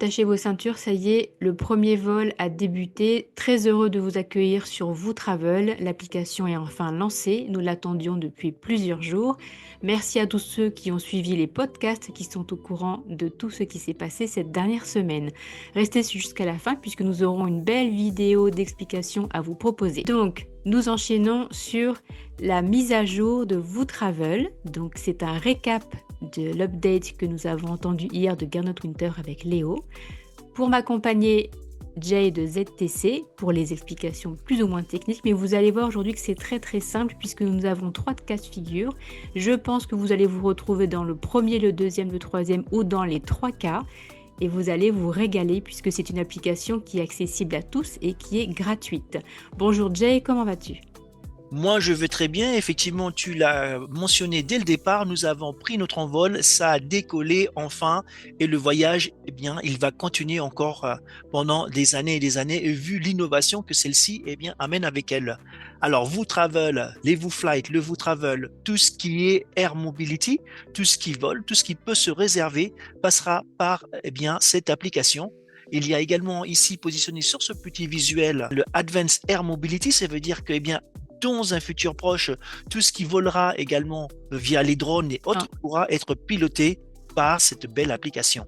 attachez vos ceintures, ça y est, le premier vol a débuté. Très heureux de vous accueillir sur WooTravel. L'application est enfin lancée, nous l'attendions depuis plusieurs jours. Merci à tous ceux qui ont suivi les podcasts, qui sont au courant de tout ce qui s'est passé cette dernière semaine. Restez jusqu'à la fin puisque nous aurons une belle vidéo d'explication à vous proposer. Donc, nous enchaînons sur la mise à jour de WooTravel. Donc, c'est un récap de l'update que nous avons entendu hier de Gernot Winter avec Léo. Pour m'accompagner, Jay de ZTC pour les explications plus ou moins techniques, mais vous allez voir aujourd'hui que c'est très très simple puisque nous avons 3 cas de figure. Je pense que vous allez vous retrouver dans le premier, le deuxième, le troisième ou dans les 3 cas et vous allez vous régaler puisque c'est une application qui est accessible à tous et qui est gratuite. Bonjour Jay, comment vas-tu ? Moi, je vais très bien. Effectivement, tu l'as mentionné dès le départ. Nous avons pris notre envol. Ça a décollé enfin. Et le voyage, eh bien, il va continuer encore pendant des années et des années, vu l'innovation que celle-ci, eh bien, amène avec elle. Alors, WooTravel, les WooFlight, le WooTravel, tout ce qui est Air Mobility, tout ce qui vole, tout ce qui peut se réserver, passera par, eh bien, cette application. Il y a également ici positionné sur ce petit visuel le Advanced Air Mobility. Ça veut dire que, eh bien, dans un futur proche, tout ce qui volera également via les drones et autres pourra être piloté par cette belle application.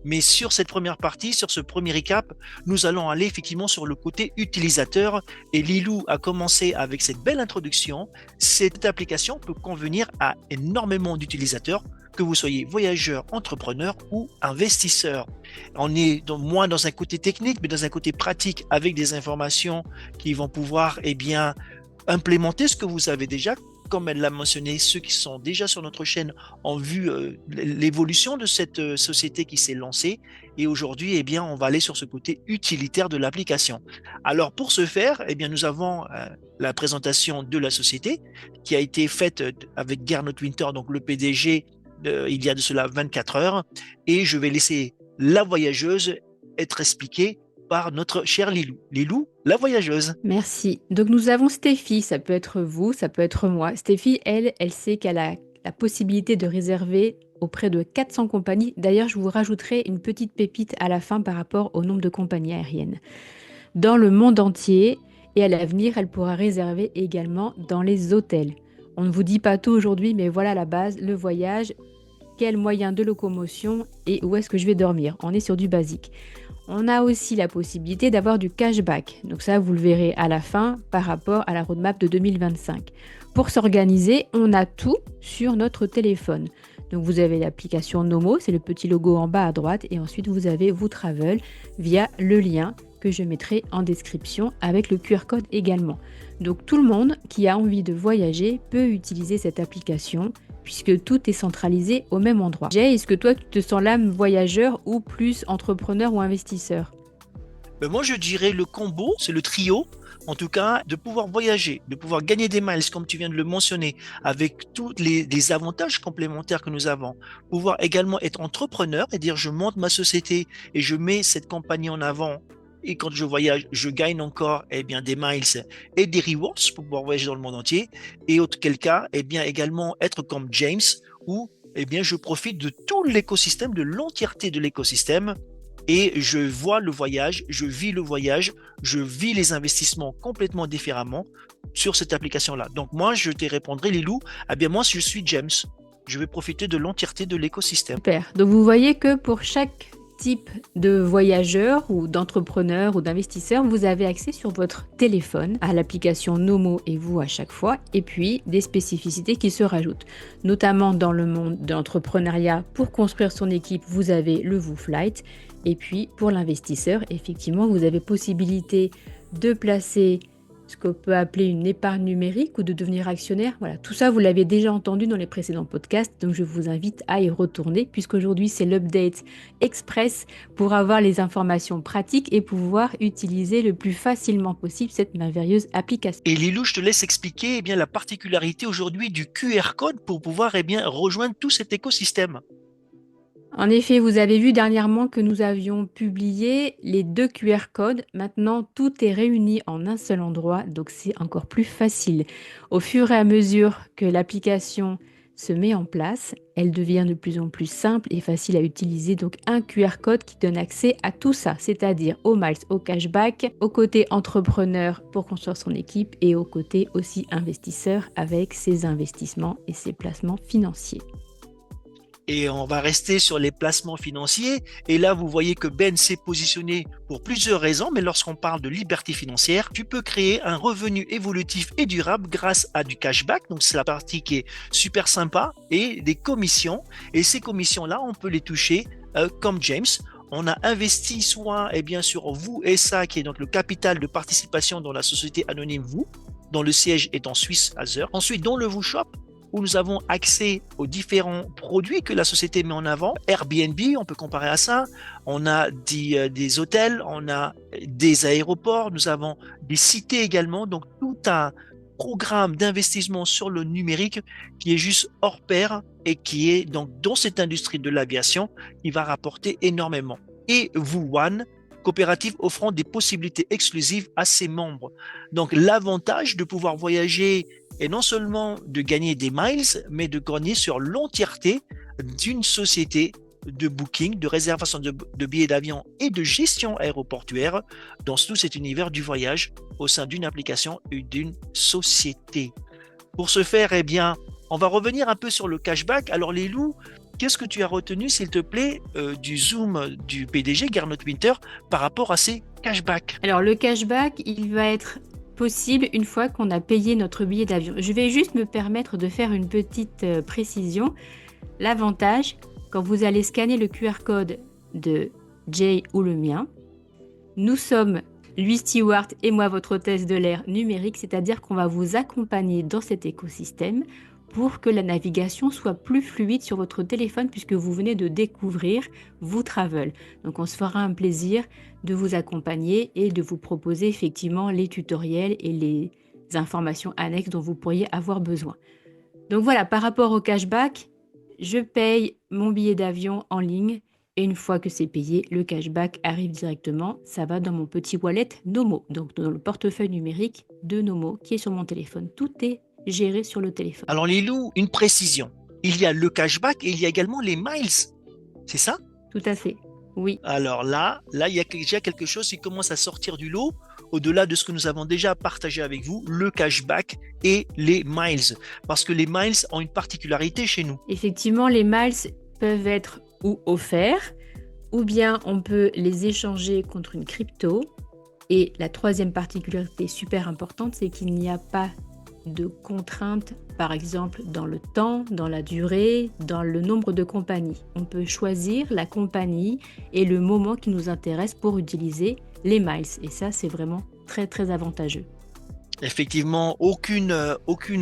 Mais sur cette première partie, sur ce premier recap, nous allons aller effectivement sur le côté utilisateur et Lilou a commencé avec cette belle introduction. Cette application peut convenir à énormément d'utilisateurs, que vous soyez voyageur, entrepreneur ou investisseur. On est moins dans un côté technique, mais dans un côté pratique avec des informations qui vont pouvoir, eh bien, implémenter ce que vous avez déjà, comme elle l'a mentionné, ceux qui sont déjà sur notre chaîne ont vu l'évolution de cette société qui s'est lancée et aujourd'hui, eh bien, on va aller sur ce côté utilitaire de l'application. Alors pour ce faire, eh bien, nous avons la présentation de la société qui a été faite avec Gernot Winter, donc le PDG, il y a de cela 24 heures et je vais laisser la voyageuse être expliquée par notre chère Lilou. Lilou, la voyageuse. Merci. Donc nous avons Stéphie, ça peut être vous, ça peut être moi. Stéphie, elle sait qu'elle a la possibilité de réserver auprès de 400 compagnies. D'ailleurs, je vous rajouterai une petite pépite à la fin par rapport au nombre de compagnies aériennes. Dans le monde entier, et à l'avenir, elle pourra réserver également dans les hôtels. On ne vous dit pas tout aujourd'hui, mais voilà la base, le voyage, quel moyen de locomotion et où est-ce que je vais dormir. On est sur du basique. On a aussi la possibilité d'avoir du cashback. Donc ça, vous le verrez à la fin par rapport à la roadmap de 2025. Pour s'organiser, on a tout sur notre téléphone. Donc vous avez l'application Nomo, c'est le petit logo en bas à droite. Et ensuite, vous avez WooTravel via le lien que je mettrai en description avec le QR code également. Donc tout le monde qui a envie de voyager peut utiliser cette application puisque tout est centralisé au même endroit. Jay, est-ce que toi, tu te sens l'âme voyageur ou plus entrepreneur ou investisseur ? Moi, je dirais le combo, c'est le trio, en tout cas, de pouvoir voyager, de pouvoir gagner des miles, comme tu viens de le mentionner, avec tous les avantages complémentaires que nous avons. Pouvoir également être entrepreneur et dire je monte ma société et je mets cette compagnie en avant. Et quand je voyage, je gagne encore eh bien, des miles et des rewards pour pouvoir voyager dans le monde entier. Et auquel cas, eh bien, également être comme James, où eh bien, je profite de tout l'écosystème, de l'entièreté de l'écosystème et je vois le voyage, je vis les investissements complètement différemment sur cette application-là. Donc moi, je te répondrai, Lilou, eh bien moi, je suis James. Je vais profiter de l'entièreté de l'écosystème. Super. Donc vous voyez que pour chaque type de voyageur ou d'entrepreneur ou d'investisseur, vous avez accès sur votre téléphone à l'application Nomo et vous à chaque fois, et puis des spécificités qui se rajoutent. Notamment dans le monde de l'entrepreneuriat, pour construire son équipe, vous avez le WooFlight. Et puis pour l'investisseur, effectivement, vous avez possibilité de placer ce qu'on peut appeler une épargne numérique ou de devenir actionnaire. Voilà, tout ça, vous l'avez déjà entendu dans les précédents podcasts, donc je vous invite à y retourner puisqu'aujourd'hui, c'est l'update express pour avoir les informations pratiques et pouvoir utiliser le plus facilement possible cette merveilleuse application. Et Lilou, je te laisse expliquer eh bien, la particularité aujourd'hui du QR code pour pouvoir eh bien, rejoindre tout cet écosystème. En effet, vous avez vu dernièrement que nous avions publié les 2 QR codes. Maintenant, tout est réuni en un seul endroit, donc c'est encore plus facile. Au fur et à mesure que l'application se met en place. Elle devient de plus en plus simple et facile à utiliser. Donc un QR code qui donne accès à tout ça, c'est-à-dire aux miles, au cashback, au côté entrepreneur pour construire son équipe et au côté aussi investisseur avec ses investissements et ses placements financiers. Et on va rester sur les placements financiers. Et là, vous voyez que Ben s'est positionné pour plusieurs raisons, mais lorsqu'on parle de liberté financière, tu peux créer un revenu évolutif et durable grâce à du cashback. Donc, c'est la partie qui est super sympa et des commissions. Et ces commissions-là, on peut les toucher comme James. On a investi soit, et bien sûr, vous et ça, qui est donc le capital de participation dans la société anonyme Vous, dont le siège est en Suisse à Zurich. Ensuite, dans le Vous Shop, où nous avons accès aux différents produits que la société met en avant. Airbnb, on peut comparer à ça. On a des hôtels, on a des aéroports, nous avons des cités également. Donc, tout un programme d'investissement sur le numérique qui est juste hors pair et qui est donc dans cette industrie de l'aviation qui va rapporter énormément. Et vous, One, coopérative offrant des possibilités exclusives à ses membres. Donc, l'avantage de pouvoir voyager et non seulement de gagner des miles, mais de gagner sur l'entièreté d'une société de booking, de réservation de billets d'avion et de gestion aéroportuaire dans tout cet univers du voyage au sein d'une application et d'une société. Pour ce faire, eh bien, on va revenir un peu sur le cashback. Alors, les loups, qu'est-ce que tu as retenu, s'il te plaît, du Zoom du PDG, Gernot Winter, par rapport à ces cashbacks? Alors le cashback, il va être possible une fois qu'on a payé notre billet d'avion. Je vais juste me permettre de faire une petite précision. L'avantage, quand vous allez scanner le QR code de Jay ou le mien, nous sommes lui Stewart et moi votre hôtesse de l'air numérique, c'est-à-dire qu'on va vous accompagner dans cet écosystème pour que la navigation soit plus fluide sur votre téléphone puisque vous venez de découvrir Vous Travel. Donc on se fera un plaisir de vous accompagner et de vous proposer effectivement les tutoriels et les informations annexes dont vous pourriez avoir besoin. Donc voilà, par rapport au cashback, je paye mon billet d'avion en ligne et une fois que c'est payé, le cashback arrive directement. Ça va dans mon petit wallet Nomo, donc dans le portefeuille numérique de Nomo qui est sur mon téléphone. Tout est géré sur le téléphone. Alors, les loups, une précision. Il y a le cashback et il y a également les miles. C'est ça? Tout à fait, oui. Alors là, il y a déjà quelque chose qui commence à sortir du lot, au-delà de ce que nous avons déjà partagé avec vous, le cashback et les miles. Parce que les miles ont une particularité chez nous. Effectivement, les miles peuvent être ou offerts, ou bien on peut les échanger contre une crypto. Et la troisième particularité super importante, c'est qu'il n'y a pas de contraintes, par exemple dans le temps, dans la durée, dans le nombre de compagnies. On peut choisir la compagnie et le moment qui nous intéresse pour utiliser les miles. Et ça, c'est vraiment très, très avantageux. Effectivement, aucune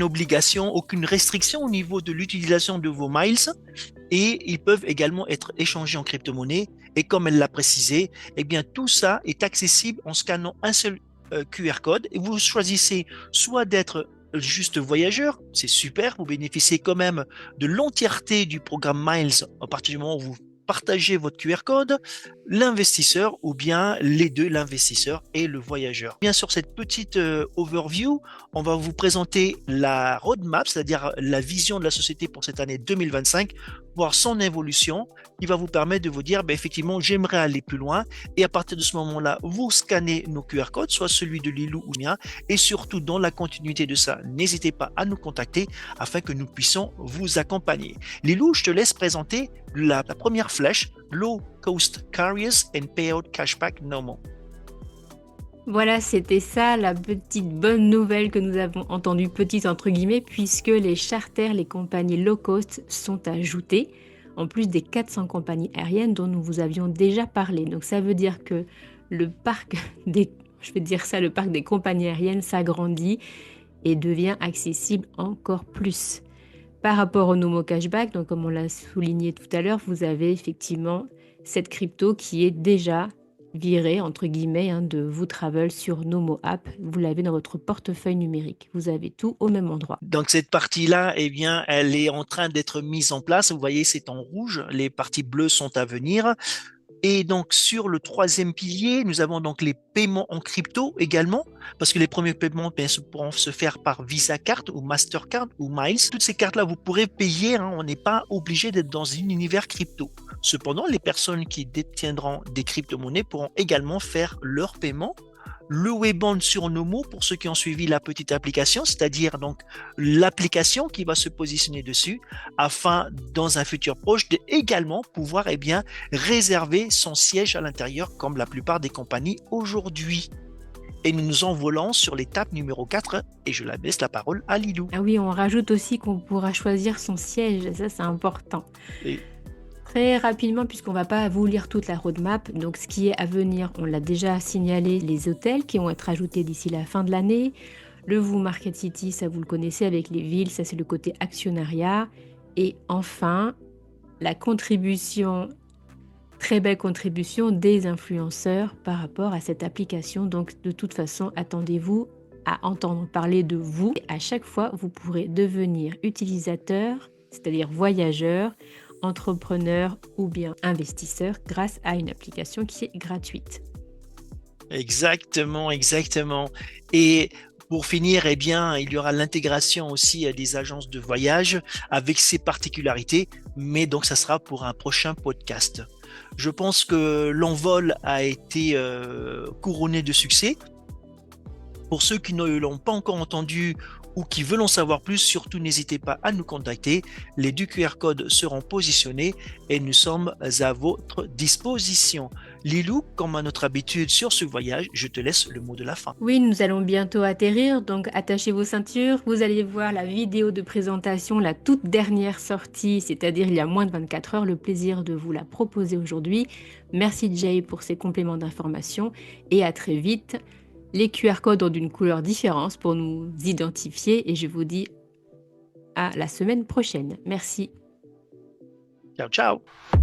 obligation, aucune restriction au niveau de l'utilisation de vos miles et ils peuvent également être échangés en crypto-monnaie. Et comme elle l'a précisé, eh bien, tout ça est accessible en scannant un seul QR code et vous choisissez soit d'être juste voyageur, c'est super, vous bénéficiez quand même de l'entièreté du programme Miles à partir du moment où vous partagez votre QR code, l'investisseur ou bien les deux, l'investisseur et le voyageur. Bien sûr, cette petite overview, on va vous présenter la roadmap, c'est-à-dire la vision de la société pour cette année 2025, voir son évolution, qui va vous permettre de vous dire, ben, effectivement, j'aimerais aller plus loin. Et à partir de ce moment-là, vous scannez nos QR codes, soit celui de Lilou ou mien. Et surtout, dans la continuité de ça, n'hésitez pas à nous contacter afin que nous puissions vous accompagner. Lilou, je te laisse présenter la première flèche, Low Cost Carriers and Payout Cashback Normal. Voilà, c'était ça la petite bonne nouvelle que nous avons entendue, petite entre guillemets, puisque les charters, les compagnies low cost sont ajoutées, en plus des 400 compagnies aériennes dont nous vous avions déjà parlé. Donc ça veut dire que le parc le parc des compagnies aériennes s'agrandit et devient accessible encore plus. Par rapport au Nomo Cashback, donc comme on l'a souligné tout à l'heure, vous avez effectivement cette crypto qui est déjà virée, entre guillemets, de Vous Travel sur Nomo App. Vous l'avez dans votre portefeuille numérique. Vous avez tout au même endroit. Donc cette partie-là, eh bien, elle est en train d'être mise en place. Vous voyez, c'est en rouge. Les parties bleues sont à venir. Et donc, sur le troisième pilier, nous avons donc les paiements en crypto également, parce que les premiers paiements pourront se faire par Visa Card ou Mastercard ou Miles. Toutes ces cartes-là, vous pourrez payer, hein, on n'est pas obligé d'être dans un univers crypto. Cependant, les personnes qui détiendront des crypto-monnaies pourront également faire leurs paiements. Le Webbond sur Nomo pour ceux qui ont suivi la petite application, c'est-à-dire donc l'application qui va se positionner dessus afin dans un futur proche de également pouvoir réserver son siège à l'intérieur comme la plupart des compagnies aujourd'hui. Et nous nous envolons sur l'étape numéro 4 et je laisse la parole à Lilou. Ah oui, on rajoute aussi qu'on pourra choisir son siège, ça c'est important. Et Très rapidement, puisqu'on ne va pas vous lire toute la roadmap, donc ce qui est à venir, on l'a déjà signalé, les hôtels qui vont être ajoutés d'ici la fin de l'année. Le Vous Market City, ça vous le connaissez avec les villes, ça c'est le côté actionnariat. Et enfin, la contribution, très belle contribution des influenceurs par rapport à cette application. Donc de toute façon, attendez-vous à entendre parler de vous. Et à chaque fois, vous pourrez devenir utilisateur, c'est-à-dire voyageur, entrepreneur ou bien investisseur grâce à une application qui est gratuite. exactement, exactement. Et pour finir, il y aura l'intégration aussi des agences de voyage avec ses particularités, mais donc ça sera pour un prochain podcast. Je pense que l'envol a été couronné de succès. Pour ceux qui ne l'ont pas encore entendu ou qui veulent en savoir plus, surtout n'hésitez pas à nous contacter. Les deux QR codes seront positionnés et nous sommes à votre disposition. Lilou, comme à notre habitude sur ce voyage, je te laisse le mot de la fin. Oui, nous allons bientôt atterrir, donc attachez vos ceintures. Vous allez voir la vidéo de présentation, la toute dernière sortie, c'est-à-dire il y a moins de 24 heures, le plaisir de vous la proposer aujourd'hui. Merci Jay pour ces compléments d'information et à très vite. Les QR codes ont d'une couleur différente pour nous identifier et je vous dis à la semaine prochaine. Merci. Ciao, ciao!